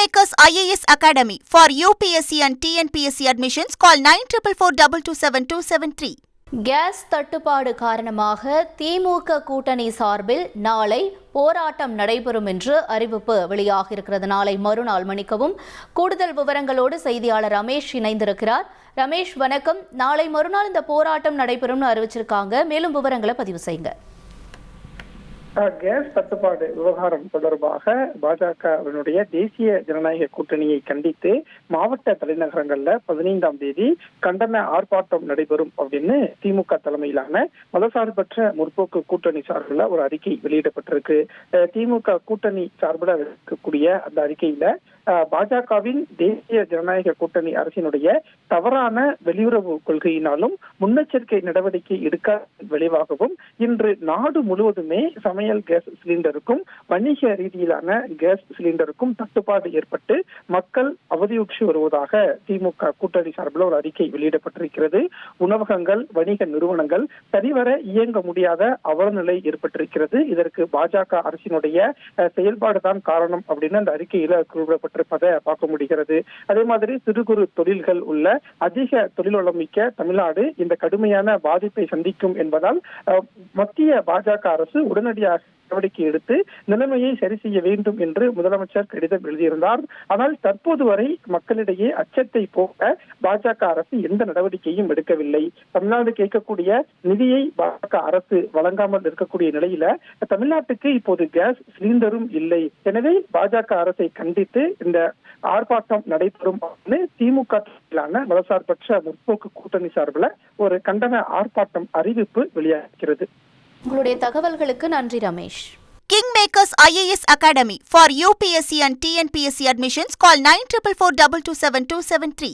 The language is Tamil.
Kingmakers IAS Academy for UPSC and TNPSC admissions. Call 9444227273. Case தட்டுப்பாடு காரணமாக திமுக கூட்டணி சார்பில் நாளை போராட்டம் நடைபெறும் என்று அறிவிப்பு வெளியாகியிருக்கிறது. நாளை மறுநாள் மணிக்கவும். கூடுதல் விவரங்களோடு செய்தியாளர் ரமேஷ் இணைந்திருக்கிறார். ரமேஷ் வணக்கம். நாளை மறுநாள் இந்த போராட்டம் நடைபெறும்னு அறிவிச்சிருக்காங்க. மேலும் விவரங்களை பதிவு செய்யுங்க. கேஸ் தட்டுப்பாடு விவகாரம் தொடர்பாக பாஜகவினுடைய தேசிய ஜனநாயக கூட்டணியை கண்டித்து மாவட்ட தலைநகரங்கள்ல 15ஆம் தேதி கண்டன ஆர்ப்பாட்டம் நடைபெறும் அப்படின்னு திமுக தலைமையிலான மதசார்பற்ற முற்போக்கு கூட்டணி சார்பில் ஒரு அறிக்கை வெளியிடப்பட்டிருக்கு. திமுக கூட்டணி சார்பில் இருக்கக்கூடிய அந்த அறிக்கையில பாஜகவின் தேசிய ஜனநாயக கூட்டணி அரசினுடைய தவறான வெளியுறவு கொள்கையினாலும் முன்னெச்சரிக்கை நடவடிக்கை எடுக்காத விளைவாகவும் இன்று நாடு முழுவதுமே சமையல் கேஸ் சிலிண்டருக்கும் வணிக ரீதியிலான கேஸ் சிலிண்டருக்கும் தட்டுப்பாடு ஏற்பட்டு மக்கள் அவதியுற்று வருவதாக திமுக கூட்டணி சார்பில் ஒரு அறிக்கை வெளியிடப்பட்டிருக்கிறது. உணவகங்கள், வணிக நிறுவனங்கள் சரிவர இயங்க முடியாத அவலநிலை ஏற்பட்டிருக்கிறது. இதற்கு பாஜக அரசினுடைய செயல்பாடுதான் காரணம் அப்படின்னு அந்த அறிக்கையில குறிப்பிடப்பட்டிருப்பதை பார்க்க முடிகிறது. அதே மாதிரி சிறு குறு தொழில்கள் உள்ள அதிக தொழில்வளம் மிக்க தமிழ்நாடு இந்த கடுமையான பாதிப்பை சந்திக்கும் என்பதால் மத்திய பாஜக அரசு உடனடியாக நடவடிக்கை எடுத்து நிலைமையை சரி செய்ய வேண்டும் என்று முதலமைச்சர் கடிதம் எழுதியிருந்தார். ஆனால் தற்போது வரை மக்களிடையே அச்சத்தை போக்க பாஜக அரசு எந்த நடவடிக்கையும் எடுக்கவில்லை. தமிழ்நாடு கேட்கக்கூடிய நிதியை பாஜக அரசு வழங்காமல் இருக்கக்கூடிய நிலையில தமிழ்நாட்டுக்கு இப்போது கேஸ் சிலிண்டரும் இல்லை. எனவே பாஜக அரசை கண்டித்து இந்த ஆர்ப்பாட்டம் நடைபெறும் திமுக மதசார்பற்ற முற்போக்கு கூட்டணி சார்பில் ஒரு கண்டன ஆர்ப்பாட்டம் அறிவிப்பு வெளியாகிறது. உங்களுடைய தகவல்களுக்கு நன்றி Ramesh. Kingmakers IAS Academy for UPSC and TNPSC admissions. Call 9444227273.